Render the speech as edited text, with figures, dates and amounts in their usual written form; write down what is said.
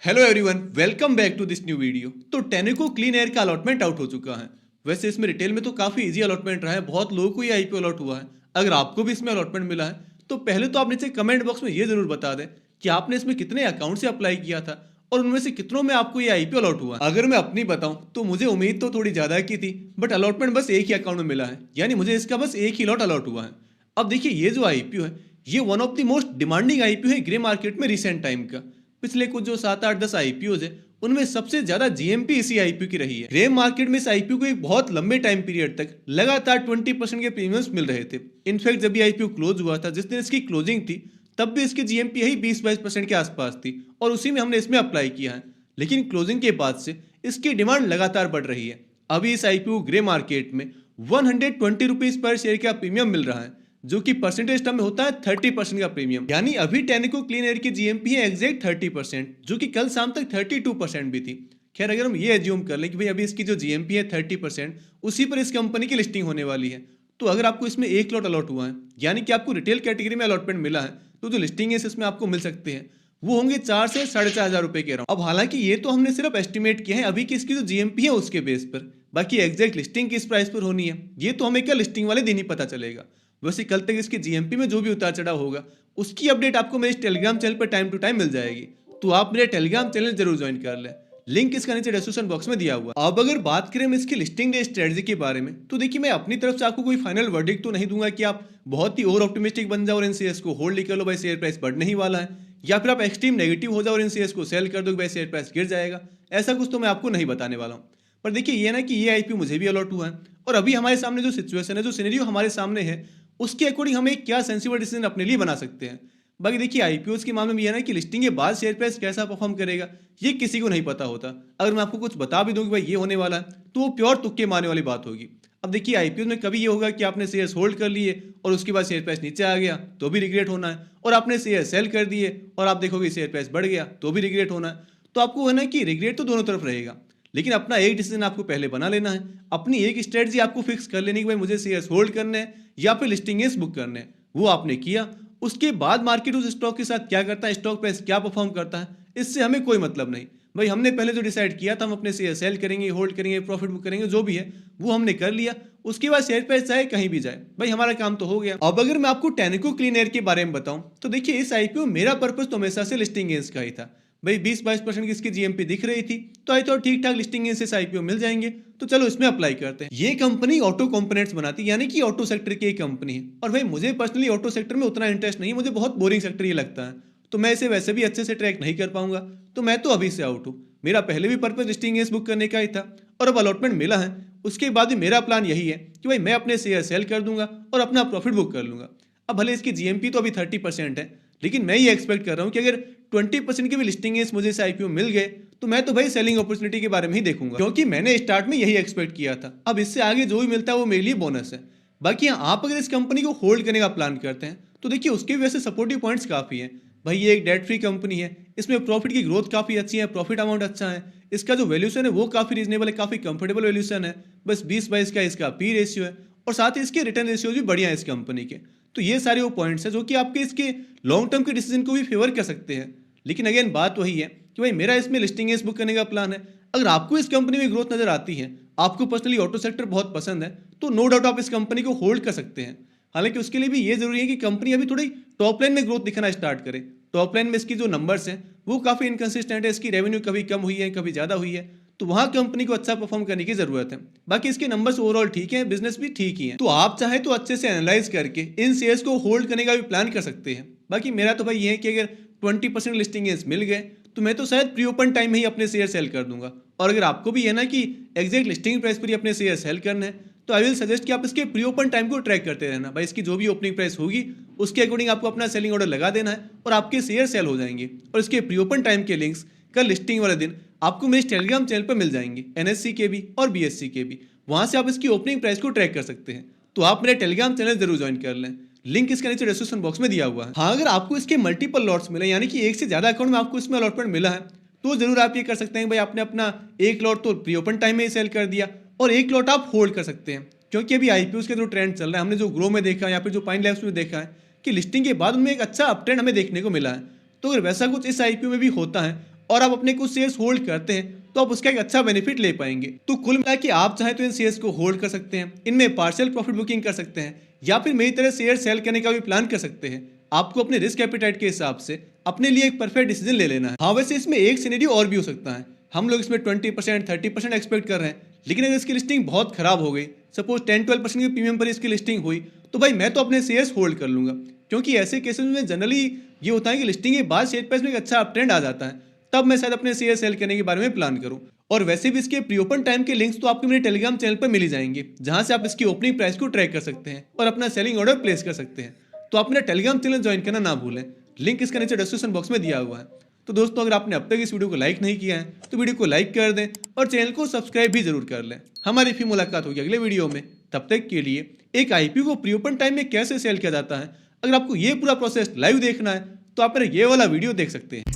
Hello everyone, welcome back to this new video. तो Tenneco clean air का allotment out हो चुका है। वैसे इसमें रिटेल में तो काफी इजी अलॉटमेंट रहा है, बहुत लोगों को ये आईपीओ अलॉट हुआ है। अगर आपको भी इसमें अलॉटमेंट मिला है तो पहले तो आप नीचे कमेंट बॉक्स में ये जरूर बता दें कि आपने इसमें कितने अकाउंट से अप्लाई किया था और उनमें से कितनों में आपको ये आईपीओ अलॉट हुआ। अगर मैं अपनी बताऊं तो मुझे उम्मीद तो थोड़ी ज्यादा की थी, बट अलॉटमेंट बस एक ही अकाउंट में मिला है, यानी मुझे इसका बस एक ही लॉट अलॉट हुआ है। अब देखिए, ये जो आईपीओ है ये one of the most demanding IPO है ग्रे मार्केट में रिसेंट टाइम का। पिछले कुछ जो 7 8 10 आईपीओ है उनमें सबसे ज्यादा जीएमपी इसी आईपीओ की रही है। ग्रे मार्केट में इस आईपीओ को एक बहुत लंबे टाइम पीरियड तक लगातार 20% के प्रीमियम्स मिल रहे थे। इनफैक्ट जब ये आईपीओ क्लोज हुआ था, जिस दिन इसकी क्लोजिंग थी, तब भी इसकी जीएमपी यही 20-22% के आसपास थी और उसी में हमने इसमें अप्लाई किया है। लेकिन क्लोजिंग के बाद से इसकी डिमांड लगातार बढ़ रही है। अभी इस आईपीओ ग्रे मार्केट में 120 रुपीज पर शेयर का प्रीमियम मिल रहा है, जो कि परसेंटेज टर्म में होता है 30% का प्रीमियम। यानी अभी टेनेको क्लीन एयर की जीएमपी है एग्जैक्ट 30%, जो कि कल शाम तक 32% भी थी। खैर, अगर हम ये एज्यूम कर लें कि भाई अभी इसकी जो जीएमपी है 30%, उसी पर इस कंपनी की लिस्टिंग होने वाली है, तो अगर आपको इसमें एक लॉट अलॉट हुआ है, यानी कि आपको रिटेल कैटेगरी में अलॉटमेंट मिला है, तो जो लिस्टिंग है इसमें आपको मिल सकते हैं वो होंगे 4 से 4,500 रुपए के अराउंड। अब हालांकि ये तो हमने सिर्फ एस्टिमेट किया है अभी की इसकी जो जीएमपी है उसके बेस पर, बाकी एग्जैक्ट लिस्टिंग किस प्राइस पर होनी है ये तो हमें क्या लिस्टिंग वाले दिन ही पता चलेगा। वैसे कल तक इसकी जीएमपी में जो भी उतार चढ़ाव होगा उसकी अपडेट आपको मेरे टेलीग्राम चैनल पर टाइम टू टाइम मिल जाएगी, तो आप मेरे टेलीग्राम चैनल जरूर ज्वाइन कर लें। लिंक इसका नीचे डिस्क्रिप्शन बॉक्स में दिया हुआ। अब अगर बात करें हम इसकी लिस्टिंग डे स्ट्रेटजी के बारे में, तो देखिए मैं अपनी तरफ से आपको कोई फाइनल वर्डिक्ट तो नहीं दूंगा कि आप बहुत ही ओवर ऑप्टिमिस्टिक बन जाओ और इन शेयर्स को होल्ड कर लो, भाई शेयर प्राइस बढ़ने ही वाला है, या फिर आप एक्सट्रीम नेगेटिव हो जाओ और इन शेयर्स को सेल कर दो कि भाई शेयर प्राइस गिर जाएगा। ऐसा कुछ तो मैं आपको नहीं बताने वाला हूँ। पर देखिए ये ना कि ये आईपीओ मुझे भी अलॉट हुआ है और अभी हमारे सामने जो सिचुएशन है, जो सिनेरियो हमारे सामने है, उसके अकॉर्डिंग हमें क्या सेंसिबल डिसीजन अपने लिए बना सकते हैं। बाकी देखिए आईपीओ के मामले में यह है ना कि लिस्टिंग के बाद शेयर प्राइस कैसा परफॉर्म करेगा ये किसी को नहीं पता होता। अगर मैं आपको कुछ बता भी दूं कि भाई ये होने वाला है, तो वो प्योर तुक्के मारने वाली बात होगी। अब देखिए आईपीओ में कभी ये होगा कि आपने शेयर्स होल्ड कर लिए और उसके बाद शेयर प्राइस नीचे आ गया तो भी रिग्रेट होना है, और आपने शेयर सेल कर दिए और आप देखोगे शेयर प्राइस बढ़ गया तो भी रिग्रेट होना है। तो आपको है ना कि रिग्रेट तो दोनों तरफ रहेगा, लेकिन अपना एक डिसीजन आपको पहले बना लेना है, अपनी एक स्ट्रेटजी आपको फिक्स कर लेनी कि भाई मुझे शेयर्स होल्ड करने हैं या फिर लिस्टिंग बुक करने हैं। वो आपने किया, उसके बाद मार्केट उस स्टॉक के साथ क्या करता है, स्टॉक प्राइस क्या परफॉर्म करता है, इससे हमें कोई मतलब नहीं। भाई हमने पहले जो डिसाइड किया था हम अपने शेयर सेल करेंगे, होल्ड करेंगे, प्रॉफिट बुक करेंगे, जो भी है वो हमने कर लिया। उसके बाद शेयर प्राइस चाहे कहीं भी जाए, भाई हमारा काम तो हो गया। अब अगर मैं आपको टेनेको क्लीन एयर के बारे में बताऊं तो देखिए इस आईपीओ मेरा पर्पस तो हमेशा से लिस्टिंग गेन्स का ही था। भाई 20-22% की इसकी जीएमपी दिख रही थी तो आई तो ठीक ठाक लिस्टिंग गेन्स से आईपीओ मिल जाएंगे, तो चलो इसमें अप्लाई करते हैं। ये कंपनी ऑटो कंपोनेंट्स बनाती है, यानी कि ऑटो सेक्टर की एक कंपनी है, और भाई मुझे पर्सनली ऑटो सेक्टर में उतना इंटरेस्ट नहीं है, मुझे बहुत बोरिंग सेक्टर ये लगता है, तो मैं इसे वैसे भी अच्छे से ट्रैक नहीं कर पाऊंगा, तो मैं तो अभी से आउट हूँ। मेरा पहले भी पर्पस लिस्टिंग गेन्स बुक करने का ही था और अब अलॉटमेंट मिला है, उसके बाद भी मेरा प्लान यही है कि भाई मैं अपने शेयर सेल कर दूंगा और अपना प्रॉफिट बुक कर लूंगा। अब भले इसकी जीएमपी तो अभी 30% है, लेकिन मैं ये एक्सपेक्ट कर रहा हूँ कि अगर 20% की भी लिस्टिंग मुझे इस आईपीओ मिल गए तो मैं तो भाई सेलिंग अपॉर्चुनिटी के बारे में ही देखूंगा, क्योंकि मैंने स्टार्ट में यही एक्सपेक्ट किया था। अब इससे आगे जो भी मिलता है वो मेरे लिए बोनस है। बाकी आप अगर इस कंपनी को होल्ड करने का प्लान करते हैं तो देखिए उसके वजह से सपोर्टिव पॉइंट्स काफी हैं। भाई ये एक डेट फ्री कंपनी है, इसमें प्रॉफिट की ग्रोथ काफी अच्छी है, प्रॉफिट अमाउंट अच्छा है, इसका जो वैल्यूशन है वो काफी रीजनेबल है, काफी कंफर्टेबल वैल्यूशन है, बस 20-22 का इसका पी रेशियो है, और साथ ही इसके रिटर्न रेशियो भी बढ़िया है इस कंपनी के। तो ये सारे वो पॉइंट्स हैं जो कि आपके इसके लॉन्ग टर्म के डिसीजन को भी फेवर कर सकते हैं। लेकिन अगेन बात वही है कि भाई मेरा इसमें लिस्टिंग बुक करने का प्लान है। अगर आपको इस कंपनी में ग्रोथ नजर आती है, आपको पर्सनली ऑटो सेक्टर बहुत पसंद है, तो नो डाउट आप इस कंपनी को होल्ड कर सकते हैं। हालांकि उसके लिए भी ये जरूरी है कि कंपनी अभी थोड़ी टॉप लाइन में ग्रोथ दिखाना स्टार्ट करे। टॉप लाइन में इसकी जो नंबर्स हैं वो काफी इनकंसिस्टेंट है, इसकी रेवेन्यू कभी कम हुई है, कभी ज्यादा हुई है, तो वहां कंपनी को अच्छा परफॉर्म करने की जरूरत है। बाकी इसके नंबर्स ओवरऑल ठीक है, बिजनेस भी ठीक ही है, तो आप चाहे तो अच्छे से एनालाइज करके इन शेयर्स को होल्ड करने का भी प्लान कर सकते हैं। बाकी मेरा तो भाई ये है कि अगर 20% लिस्टिंग मिल गए तो मैं तो शायद प्री ओपन टाइम में ही अपने शेयर सेल कर दूंगा। और अगर आपको भी है ना कि एग्जैक्ट लिस्टिंग प्राइस पर ही अपने शेयर सेल करना है, तो आई विल सजेस्ट कि आप इसके प्री ओपन टाइम को ट्रैक करते रहना। भाई इसकी जो भी ओपनिंग प्राइस होगी उसके अकॉर्डिंग आपको अपना सेलिंग ऑर्डर लगा देना है और आपके शेयर सेल हो जाएंगे। और इसके प्री ओपन टाइम के लिंक्स कल लिस्टिंग वाले दिन आपको मेरे टेलीग्राम चैनल पर मिल जाएंगे, एनएससी के भी और बीएससी के भी। वहां से आप इसकी ओपनिंग प्राइस को ट्रैक कर सकते हैं, तो आप मेरा टेलीग्राम चैनल जरूर ज्वाइन कर लें। लिंक इसके नीचे डिस्क्रिप्शन बॉक्स में दिया हुआ है। हाँ, अगर आपको इसके मल्टीपल लॉट्स मिले, यानी कि एक से ज्यादा अकाउंट में आपको इसमें अलॉटमेंट मिला है, तो जरूर आप ये कर सकते हैं। भाई आपने अपना एक लॉट तो प्री ओपन टाइम में ही सेल कर दिया और एक लॉट आप होल्ड कर सकते हैं, क्योंकि अभी आईपीओ का जो ट्रेंड चल रहा है, हमने जो ग्रो में देखा है या फिर जो पाइन लैब्स में देखा है कि लिस्टिंग के बाद उनमें एक अच्छा अप ट्रेंड हमें देखने को मिला है। तो अगर वैसा कुछ इस आईपीओ में भी होता है और आप अपने कुछ शेयर्स होल्ड करते हैं तो आप उसका एक अच्छा बेनिफिट ले पाएंगे। तो कुल मिला के आप चाहें तो इन शेयर्स को होल्ड कर सकते हैं, इनमें पार्शियल प्रॉफिट बुकिंग कर सकते हैं, या फिर मेरी तरह शेयर सेल करने का भी प्लान कर सकते हैं। आपको अपने रिस्क एपिटाइट के हिसाब से अपने लिए एक परफेक्ट डिसीजन ले लेना है। हाँ, वैसे इसमें एक सिनेरियो और भी हो सकता है। हम लोग इसमें 20% 30% एक्सपेक्ट कर रहे हैं, लेकिन अगर इसकी लिस्टिंग बहुत खराब हो गई, सपोज 10-12% के प्रीमियम पर इसकी लिस्टिंग हुई, तो भाई मैं तो अपने शेयर्स होल्ड कर लूंगा, क्योंकि ऐसे केसेस में जनरली ये होता है कि लिस्टिंग के बाद शेयर प्राइस में एक अच्छा अपट्रेंड आ जाता है, तब मैं शायद अपने शेयर सेल करने के बारे में प्लान करूं। और वैसे भी इसके प्री ओपन टाइम के लिंक्स तो आपको मेरे टेलीग्राम चैनल पर मिल ही जाएंगे, जहां से आप इसकी ओपनिंग प्राइस को ट्रैक कर सकते हैं और अपना सेलिंग ऑर्डर प्लेस कर सकते हैं। तो आप मेरा टेलीग्राम चैनल ज्वाइन करना ना भूलें, लिंक इसके नीचे डिस्क्रिप्शन बॉक्स में दिया हुआ है। तो दोस्तों, अगर आपने अब तक इस वीडियो को लाइक नहीं किया है तो वीडियो को लाइक कर दें और चैनल को सब्सक्राइब भी जरूर कर लें। हमारी फिर मुलाकात होगी अगले वीडियो में। तब तक के लिए एक आईपीओ को प्री ओपन टाइम में कैसे सेल किया जाता है, अगर आपको ये पूरा प्रोसेस लाइव देखना है तो आप मेरा ये वाला वीडियो देख सकते हैं।